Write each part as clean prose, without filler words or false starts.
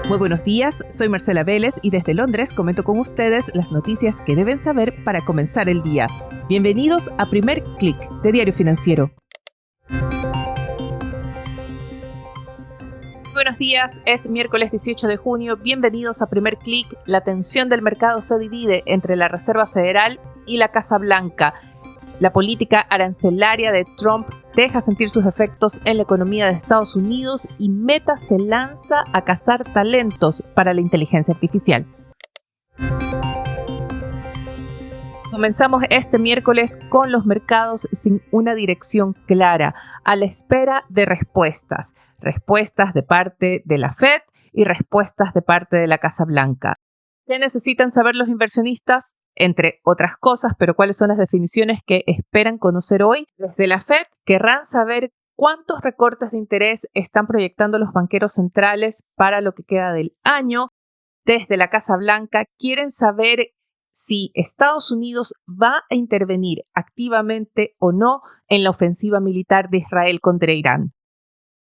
Muy buenos días, soy Marcela Vélez y desde Londres comento con ustedes las noticias que deben saber para comenzar el día. Bienvenidos a Primer Click de Diario Financiero. Buenos días, es miércoles 18 de junio. Bienvenidos a Primer Click. La atención del mercado se divide entre la Reserva Federal y la Casa Blanca. La política arancelaria de Trump deja sentir sus efectos en la economía de Estados Unidos y Meta se lanza a cazar talentos para la inteligencia artificial. Comenzamos este miércoles con los mercados sin una dirección clara, a la espera de respuestas de parte de la Fed y respuestas de parte de la Casa Blanca. ¿Qué necesitan saber los inversionistas? Entre otras cosas, pero ¿cuáles son las definiciones que esperan conocer hoy? Desde la Fed querrán saber cuántos recortes de interés están proyectando los banqueros centrales para lo que queda del año. Desde la Casa Blanca quieren saber si Estados Unidos va a intervenir activamente o no en la ofensiva militar de Israel contra Irán.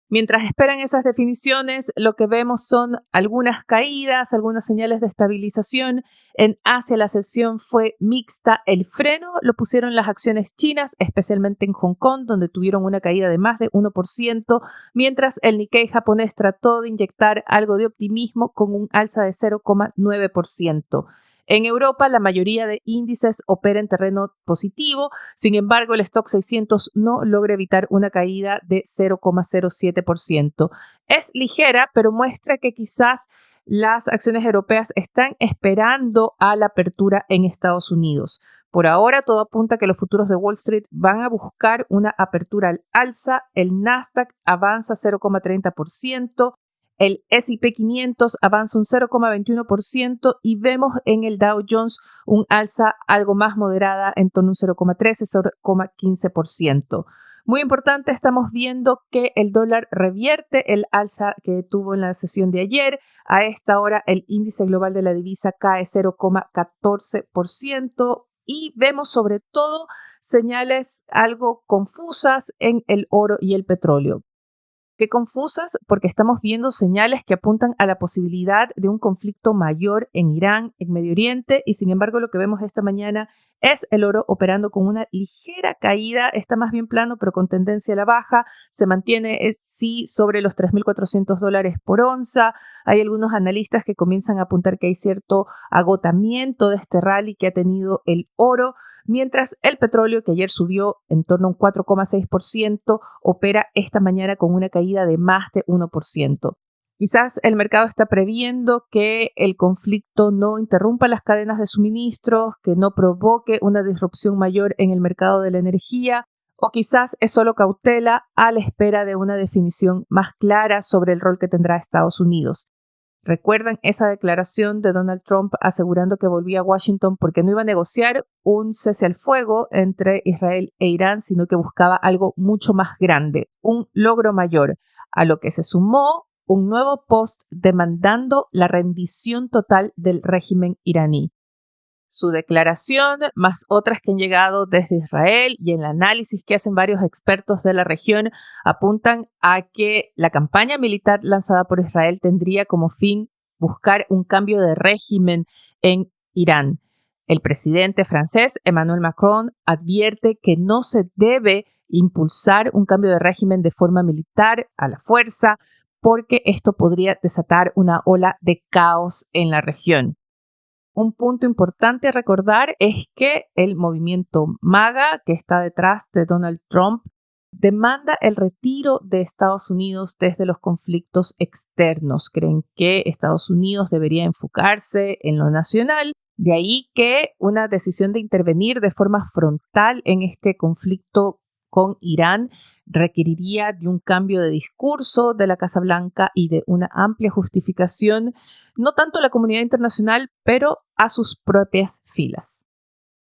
Mientras esperan esas definiciones, lo que vemos son algunas caídas, algunas señales de estabilización. En Asia la sesión fue mixta. El freno lo pusieron las acciones chinas, especialmente en Hong Kong, donde tuvieron una caída de más de 1%, mientras el Nikkei japonés trató de inyectar algo de optimismo con un alza de 0,9%. En Europa, la mayoría de índices opera en terreno positivo. Sin embargo, el Stoxx 600 no logra evitar una caída de 0,07%. Es ligera, pero muestra que quizás las acciones europeas están esperando a la apertura en Estados Unidos. Por ahora, todo apunta a que los futuros de Wall Street van a buscar una apertura al alza. El Nasdaq avanza 0,30%. El S&P 500 avanza un 0,21% y vemos en el Dow Jones un alza algo más moderada en torno a un 0,13, 0,15%. Muy importante, estamos viendo que el dólar revierte el alza que tuvo en la sesión de ayer. A esta hora el índice global de la divisa cae 0,14%. Y vemos sobre todo señales algo confusas en el oro y el petróleo. Qué confusas, porque estamos viendo señales que apuntan a la posibilidad de un conflicto mayor en Irán, en Medio Oriente, y sin embargo lo que vemos esta mañana es el oro operando con una ligera caída, está más bien plano pero con tendencia a la baja, se mantiene sí sobre los $3,400 por onza. Hay algunos analistas que comienzan a apuntar que hay cierto agotamiento de este rally que ha tenido el oro, mientras el petróleo, que ayer subió en torno a un 4,6%, opera esta mañana con una caída de más de 1%. Quizás el mercado está previendo que el conflicto no interrumpa las cadenas de suministros, que no provoque una disrupción mayor en el mercado de la energía, o quizás es solo cautela a la espera de una definición más clara sobre el rol que tendrá Estados Unidos. ¿Recuerdan esa declaración de Donald Trump asegurando que volvía a Washington porque no iba a negociar un cese al fuego entre Israel e Irán, sino que buscaba algo mucho más grande, un logro mayor, a lo que se sumó un nuevo post demandando la rendición total del régimen iraní? Su declaración, más otras que han llegado desde Israel y el análisis que hacen varios expertos de la región, apuntan a que la campaña militar lanzada por Israel tendría como fin buscar un cambio de régimen en Irán. El presidente francés, Emmanuel Macron, advierte que no se debe impulsar un cambio de régimen de forma militar a la fuerza, porque esto podría desatar una ola de caos en la región. Un punto importante a recordar es que el movimiento MAGA, que está detrás de Donald Trump, demanda el retiro de Estados Unidos desde los conflictos externos. Creen que Estados Unidos debería enfocarse en lo nacional. De ahí que una decisión de intervenir de forma frontal en este conflicto con Irán requeriría de un cambio de discurso de la Casa Blanca y de una amplia justificación, no tanto a la comunidad internacional, pero a sus propias filas.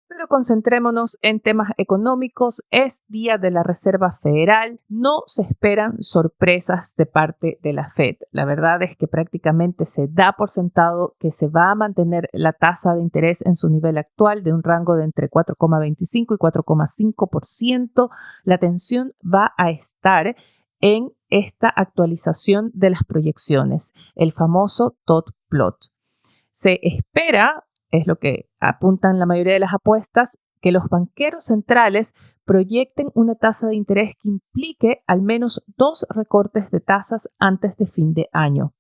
Pero concentrémonos en temas económicos. Es día de la Reserva Federal. No se esperan sorpresas de parte de la Fed. La verdad es que prácticamente se da por sentado que se va a mantener la tasa de interés en su nivel actual de un rango de entre 4,25 y 4,5%. La atención va a estar en esta actualización de las proyecciones, el famoso dot plot. Se espera, es lo que apuntan la mayoría de las apuestas, que los banqueros centrales proyecten una tasa de interés que implique al menos 2 recortes de tasas antes de fin de año.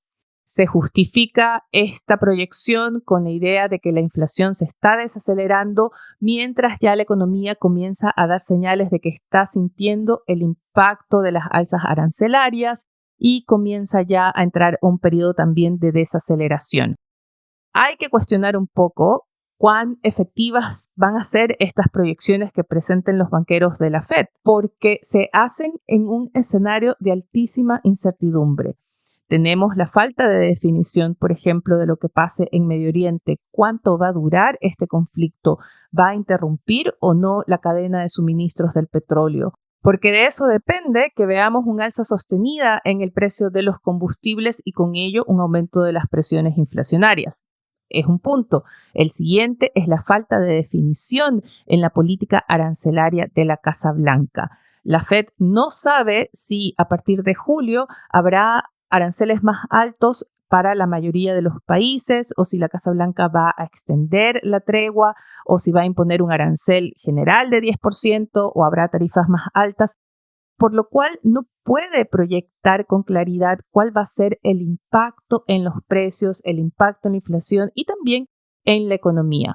Se justifica esta proyección con la idea de que la inflación se está desacelerando mientras ya la economía comienza a dar señales de que está sintiendo el impacto de las alzas arancelarias y comienza ya a entrar un periodo también de desaceleración. Hay que cuestionar un poco cuán efectivas van a ser estas proyecciones que presenten los banqueros de la Fed, porque se hacen en un escenario de altísima incertidumbre. Tenemos la falta de definición, por ejemplo, de lo que pase en Medio Oriente. ¿Cuánto va a durar este conflicto? ¿Va a interrumpir o no la cadena de suministros del petróleo? Porque de eso depende que veamos un alza sostenida en el precio de los combustibles y con ello un aumento de las presiones inflacionarias. Es un punto. El siguiente es la falta de definición en la política arancelaria de la Casa Blanca. La Fed no sabe si a partir de julio habrá aranceles más altos para la mayoría de los países, o si la Casa Blanca va a extender la tregua, o si va a imponer un arancel general de 10%, o habrá tarifas más altas, por lo cual no puede proyectar con claridad cuál va a ser el impacto en los precios, el impacto en la inflación y también en la economía.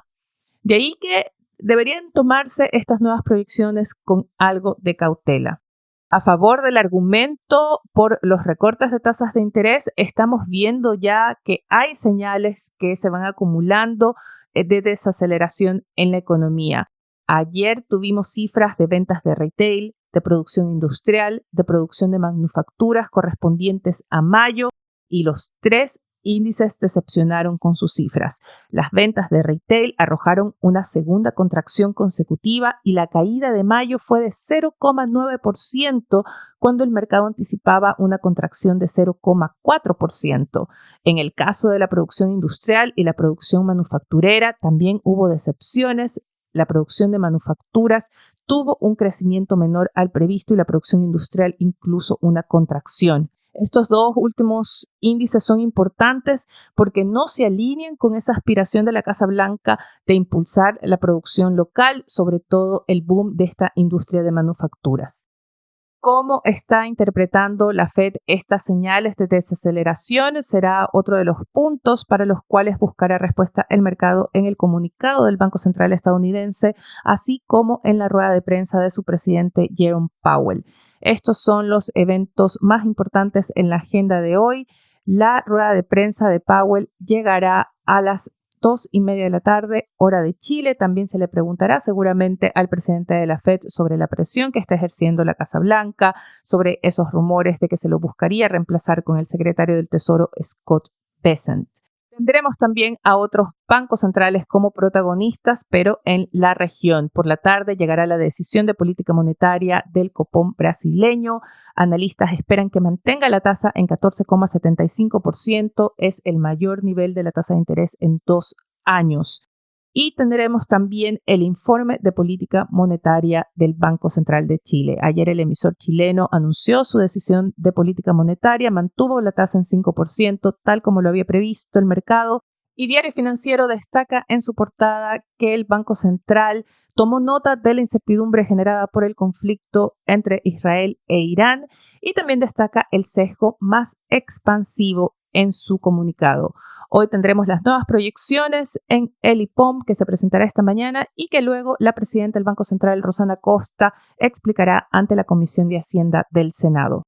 De ahí que deberían tomarse estas nuevas proyecciones con algo de cautela. A favor del argumento por los recortes de tasas de interés, estamos viendo ya que hay señales que se van acumulando de desaceleración en la economía. Ayer tuvimos cifras de ventas de retail, de producción industrial, de producción de manufacturas correspondientes a mayo, y los 3 índices decepcionaron con sus cifras. Las ventas de retail arrojaron una segunda contracción consecutiva y la caída de mayo fue de 0,9% cuando el mercado anticipaba una contracción de 0,4%. En el caso de la producción industrial y la producción manufacturera también hubo decepciones. La producción de manufacturas tuvo un crecimiento menor al previsto y la producción industrial incluso una contracción. Estos 2 últimos índices son importantes porque no se alinean con esa aspiración de la Casa Blanca de impulsar la producción local, sobre todo el boom de esta industria de manufacturas. ¿Cómo está interpretando la Fed estas señales de desaceleración? Será otro de los puntos para los cuales buscará respuesta el mercado en el comunicado del Banco Central estadounidense, así como en la rueda de prensa de su presidente Jerome Powell. Estos son los eventos más importantes en la agenda de hoy. La rueda de prensa de Powell llegará a las 2:30 de la tarde, hora de Chile. También se le preguntará seguramente al presidente de la Fed sobre la presión que está ejerciendo la Casa Blanca, sobre esos rumores de que se lo buscaría reemplazar con el secretario del Tesoro Scott Bessent. Tendremos también a otros bancos centrales como protagonistas, pero en la región. Por la tarde llegará la decisión de política monetaria del Copom brasileño. Analistas esperan que mantenga la tasa en 14,75%. Es el mayor nivel de la tasa de interés en 2 años. Y tendremos también el informe de política monetaria del Banco Central de Chile. Ayer el emisor chileno anunció su decisión de política monetaria, mantuvo la tasa en 5%, tal como lo había previsto el mercado. Y Diario Financiero destaca en su portada que el Banco Central tomó nota de la incertidumbre generada por el conflicto entre Israel e Irán y también destaca el sesgo más expansivo en su comunicado. Hoy tendremos las nuevas proyecciones en el IPOM que se presentará esta mañana y que luego la presidenta del Banco Central, Rosana Costa, explicará ante la Comisión de Hacienda del Senado.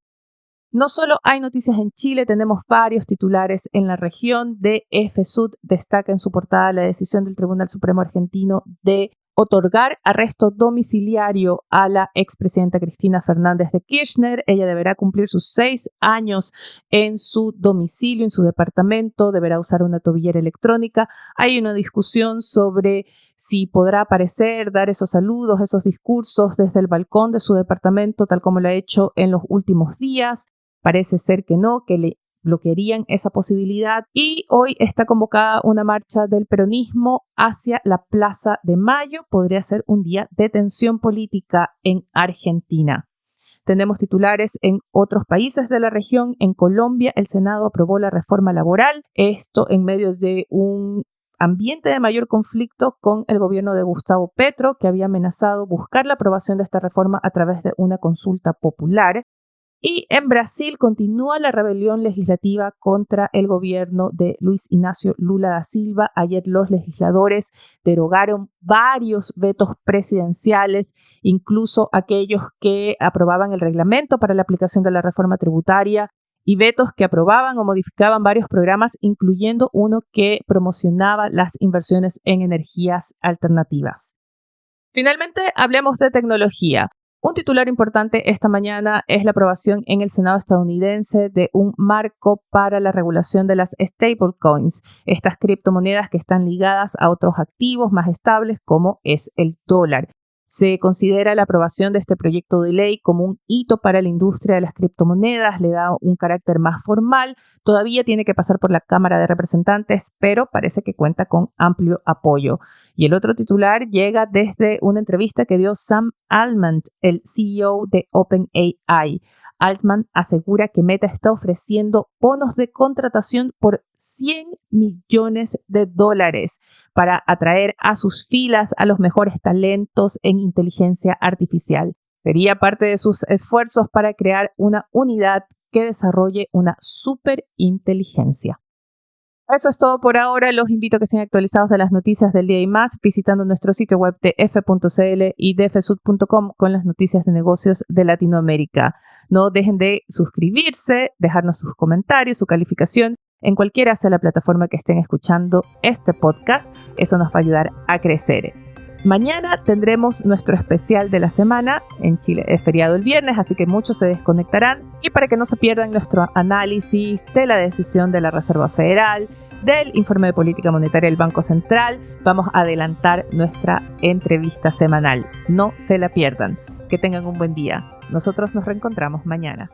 No solo hay noticias en Chile, tenemos varios titulares en la región. DF destaca en su portada la decisión del Tribunal Supremo Argentino de otorgar arresto domiciliario a la expresidenta Cristina Fernández de Kirchner. Ella deberá cumplir sus 6 años en su domicilio, en su departamento, deberá usar una tobillera electrónica. Hay una discusión sobre si podrá aparecer, dar esos saludos, esos discursos desde el balcón de su departamento, tal como lo ha hecho en los últimos días. Parece ser que no, que le bloquearían esa posibilidad. Y hoy está convocada una marcha del peronismo hacia la Plaza de Mayo. Podría ser un día de tensión política en Argentina. Tenemos titulares en otros países de la región. En Colombia, el Senado aprobó la reforma laboral. Esto en medio de un ambiente de mayor conflicto con el gobierno de Gustavo Petro, que había amenazado buscar la aprobación de esta reforma a través de una consulta popular. Y en Brasil continúa la rebelión legislativa contra el gobierno de Luis Inácio Lula da Silva. Ayer los legisladores derogaron varios vetos presidenciales, incluso aquellos que aprobaban el reglamento para la aplicación de la reforma tributaria y vetos que aprobaban o modificaban varios programas, incluyendo uno que promocionaba las inversiones en energías alternativas. Finalmente, hablemos de tecnología. Un titular importante esta mañana es la aprobación en el Senado estadounidense de un marco para la regulación de las stablecoins, estas criptomonedas que están ligadas a otros activos más estables como es el dólar. Se considera la aprobación de este proyecto de ley como un hito para la industria de las criptomonedas, le da un carácter más formal, todavía tiene que pasar por la Cámara de Representantes, pero parece que cuenta con amplio apoyo. Y el otro titular llega desde una entrevista que dio Sam Altman, el CEO de OpenAI. Altman asegura que Meta está ofreciendo bonos de contratación por $100 millones para atraer a sus filas a los mejores talentos en inteligencia artificial. Sería parte de sus esfuerzos para crear una unidad que desarrolle una superinteligencia. Eso es todo por ahora. Los invito a que sean actualizados de las noticias del día y más visitando nuestro sitio web de f.cl y de fsud.com con las noticias de negocios de Latinoamérica. No dejen de suscribirse, dejarnos sus comentarios, su calificación en cualquiera sea la plataforma que estén escuchando este podcast. Eso nos va a ayudar a crecer. Mañana tendremos nuestro especial de la semana. En Chile es feriado el viernes, así que muchos se desconectarán. Y para que no se pierdan nuestro análisis de la decisión de la Reserva Federal, del informe de política monetaria del Banco Central, vamos a adelantar nuestra entrevista semanal. No se la pierdan. Que tengan un buen día. Nosotros nos reencontramos mañana.